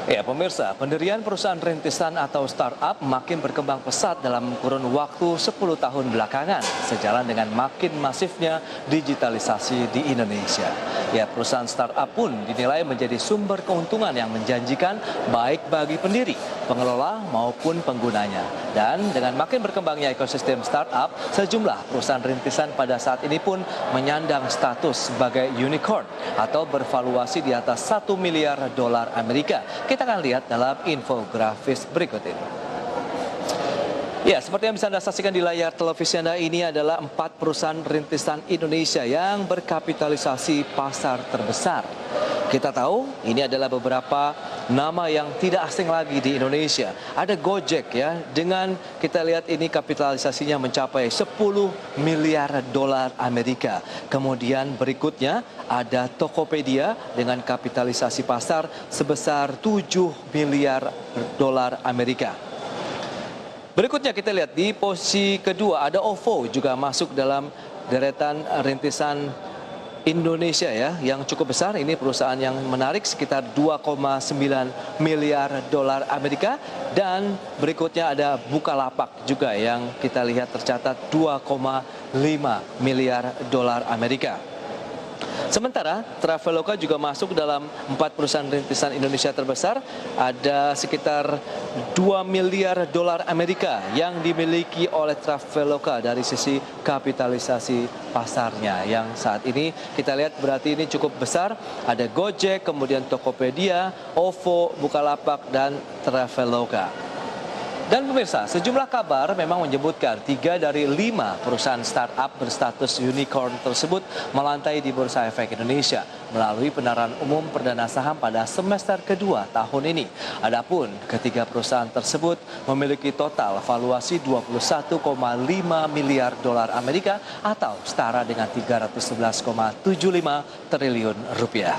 Ya, pemirsa, pendirian perusahaan rintisan atau startup makin berkembang pesat dalam kurun waktu 10 tahun belakangan, sejalan dengan makin masifnya digitalisasi di Indonesia. Ya, perusahaan startup pun dinilai menjadi sumber keuntungan yang menjanjikan baik bagi pendiri, pengelola maupun penggunanya. Dan dengan makin berkembangnya ekosistem startup, sejumlah perusahaan rintisan pada saat ini pun menyandang status sebagai unicorn atau bervaluasi di atas 1 miliar dolar Amerika. Kita akan lihat dalam infografis berikut ini. Ya, seperti yang bisa Anda saksikan di layar televisi Anda, ini adalah 4 perusahaan rintisan Indonesia yang berkapitalisasi pasar terbesar. Kita tahu ini adalah beberapa nama yang tidak asing lagi di Indonesia. Ada Gojek ya, dengan kita lihat ini kapitalisasinya mencapai 10 miliar dolar Amerika. Kemudian berikutnya ada Tokopedia dengan kapitalisasi pasar sebesar 7 miliar dolar Amerika. Berikutnya kita lihat di posisi kedua ada OVO juga masuk dalam deretan rintisan Indonesia ya, yang cukup besar. Ini perusahaan yang menarik sekitar 2,9 miliar dolar Amerika. Dan berikutnya ada Bukalapak juga yang kita lihat tercatat 2,5 miliar dolar Amerika. Sementara Traveloka juga masuk dalam 4 perusahaan rintisan Indonesia terbesar. Ada sekitar 2 miliar dolar Amerika yang dimiliki oleh Traveloka dari sisi kapitalisasi pasarnya, yang saat ini kita lihat berarti ini cukup besar. Ada Gojek, kemudian Tokopedia, OVO, Bukalapak, dan Traveloka. Dan pemirsa, sejumlah kabar memang menyebutkan 3 dari 5 perusahaan startup berstatus unicorn tersebut melantai di Bursa Efek Indonesia melalui penawaran umum perdana saham pada semester kedua tahun ini. Adapun ketiga perusahaan tersebut memiliki total valuasi 21,5 miliar dolar Amerika atau setara dengan 311,75 triliun rupiah.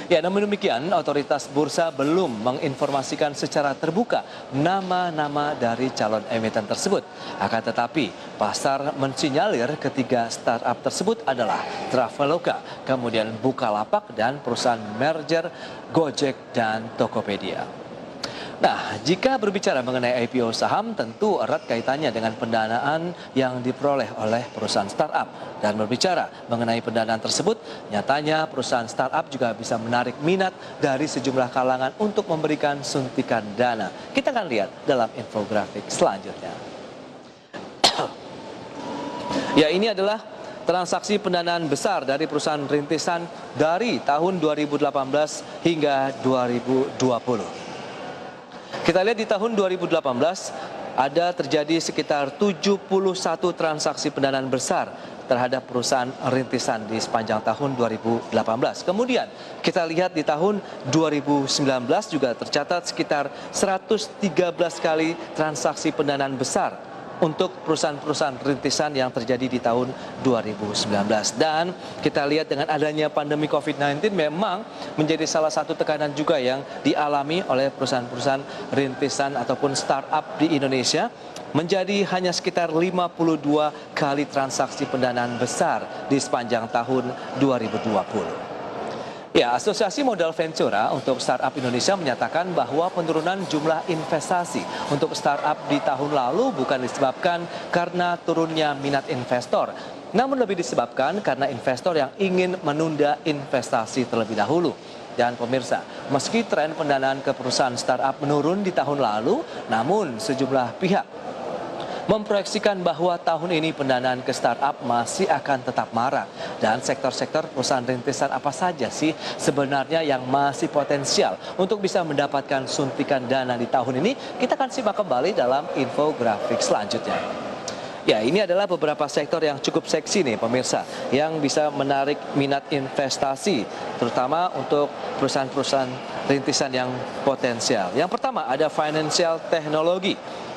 Ya, namun demikian, otoritas bursa belum menginformasikan secara terbuka nama-nama dari calon emiten tersebut. Akan tetapi, pasar mensinyalir ketiga startup tersebut adalah Traveloka, kemudian Bukalapak, dan perusahaan merger Gojek dan Tokopedia. Nah, jika berbicara mengenai IPO saham, tentu erat kaitannya dengan pendanaan yang diperoleh oleh perusahaan startup. Dan berbicara mengenai pendanaan tersebut, nyatanya perusahaan startup juga bisa menarik minat dari sejumlah kalangan untuk memberikan suntikan dana. Kita akan lihat dalam infografik selanjutnya. Ya, ini adalah transaksi pendanaan besar dari perusahaan rintisan dari tahun 2018 hingga 2020. Kita lihat di tahun 2018 ada terjadi sekitar 71 transaksi pendanaan besar terhadap perusahaan rintisan di sepanjang tahun 2018. Kemudian kita lihat di tahun 2019 juga tercatat sekitar 113 kali transaksi pendanaan besar untuk perusahaan-perusahaan rintisan yang terjadi di tahun 2019. Dan kita lihat dengan adanya pandemi COVID-19 memang menjadi salah satu tekanan juga yang dialami oleh perusahaan-perusahaan rintisan ataupun startup di Indonesia, menjadi hanya sekitar 52 kali transaksi pendanaan besar di sepanjang tahun 2020. Ya, Asosiasi Modal Ventura untuk Startup Indonesia menyatakan bahwa penurunan jumlah investasi untuk startup di tahun lalu bukan disebabkan karena turunnya minat investor, namun lebih disebabkan karena investor yang ingin menunda investasi terlebih dahulu. Dan pemirsa, meski tren pendanaan ke perusahaan startup menurun di tahun lalu, namun sejumlah pihak memproyeksikan bahwa tahun ini pendanaan ke startup masih akan tetap marak. Dan sektor-sektor perusahaan rintisan apa saja sih sebenarnya yang masih potensial untuk bisa mendapatkan suntikan dana di tahun ini? Kita akan simak kembali dalam infografik selanjutnya. Ya, ini adalah beberapa sektor yang cukup seksi nih pemirsa, yang bisa menarik minat investasi, terutama untuk perusahaan-perusahaan rintisan yang potensial. Yang pertama ada financial technology.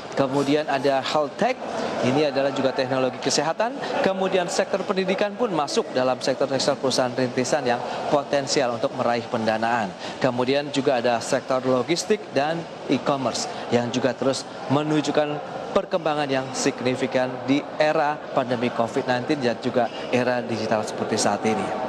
Kemudian ada health tech, ini adalah juga teknologi kesehatan. Kemudian sektor pendidikan pun masuk dalam sektor-sektor perusahaan rintisan yang potensial untuk meraih pendanaan. Kemudian juga ada sektor logistik dan e-commerce yang juga terus menunjukkan perkembangan yang signifikan di era pandemi COVID-19 dan juga era digital seperti saat ini.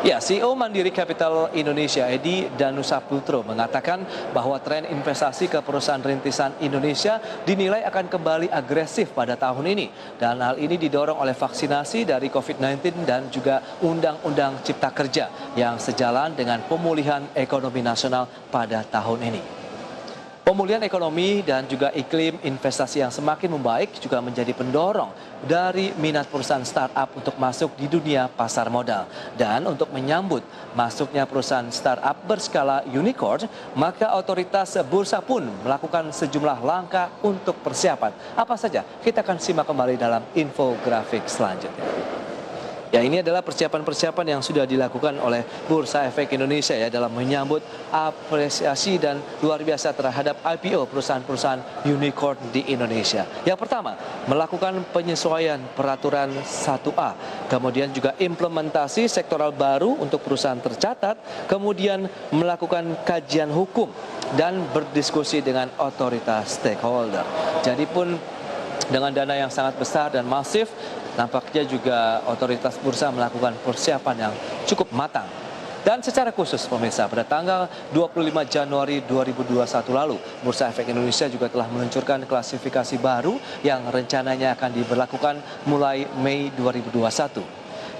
Ya, CEO Mandiri Capital Indonesia Edi Danusaputro mengatakan bahwa tren investasi ke perusahaan rintisan Indonesia dinilai akan kembali agresif pada tahun ini. Dan hal ini didorong oleh vaksinasi dari COVID-19 dan juga Undang-Undang Cipta Kerja yang sejalan dengan pemulihan ekonomi nasional pada tahun ini. Pemulihan ekonomi dan juga iklim investasi yang semakin membaik juga menjadi pendorong dari minat perusahaan startup untuk masuk di dunia pasar modal. Dan untuk menyambut masuknya perusahaan startup berskala unicorn, maka otoritas bursa pun melakukan sejumlah langkah untuk persiapan. Apa saja? Kita akan simak kembali dalam infografik selanjutnya. Ya, ini adalah persiapan-persiapan yang sudah dilakukan oleh Bursa Efek Indonesia ya dalam menyambut apresiasi dan luar biasa terhadap IPO perusahaan-perusahaan unicorn di Indonesia. Yang pertama, melakukan penyesuaian peraturan 1A, kemudian juga implementasi sektoral baru untuk perusahaan tercatat, kemudian melakukan kajian hukum dan berdiskusi dengan otoritas stakeholder. Jadi pun dengan dana yang sangat besar dan masif, nampaknya juga otoritas bursa melakukan persiapan yang cukup matang. Dan secara khusus pemirsa, pada tanggal 25 Januari 2021 lalu, Bursa Efek Indonesia juga telah meluncurkan klasifikasi baru yang rencananya akan diberlakukan mulai Mei 2021.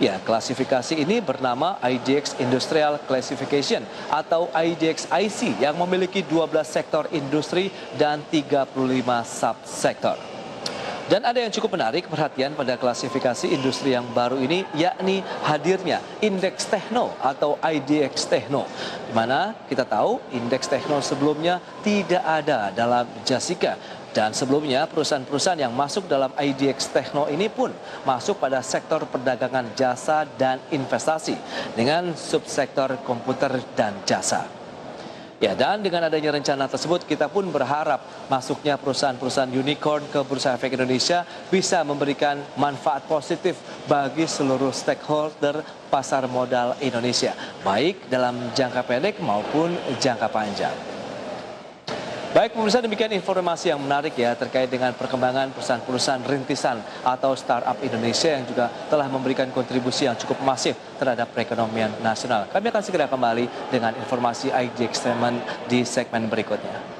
Ya, klasifikasi ini bernama IDX Industrial Classification atau IDX IC yang memiliki 12 sektor industri dan 35 subsektor. Dan ada yang cukup menarik perhatian pada klasifikasi industri yang baru ini, yakni hadirnya Indeks Tekno atau IDX Tekno. Di mana kita tahu Indeks Tekno sebelumnya tidak ada dalam Jasika. Dan sebelumnya perusahaan-perusahaan yang masuk dalam IDX Tekno ini pun masuk pada sektor perdagangan jasa dan investasi dengan subsektor komputer dan jasa. Ya, dan dengan adanya rencana tersebut, kita pun berharap masuknya perusahaan-perusahaan unicorn ke Bursa Efek Indonesia bisa memberikan manfaat positif bagi seluruh stakeholder pasar modal Indonesia, baik dalam jangka pendek maupun jangka panjang. Baik pemirsa, demikian informasi yang menarik ya terkait dengan perkembangan perusahaan-perusahaan rintisan atau startup Indonesia yang juga telah memberikan kontribusi yang cukup masif terhadap perekonomian nasional. Kami akan segera kembali dengan informasi IDX Statement di segmen berikutnya.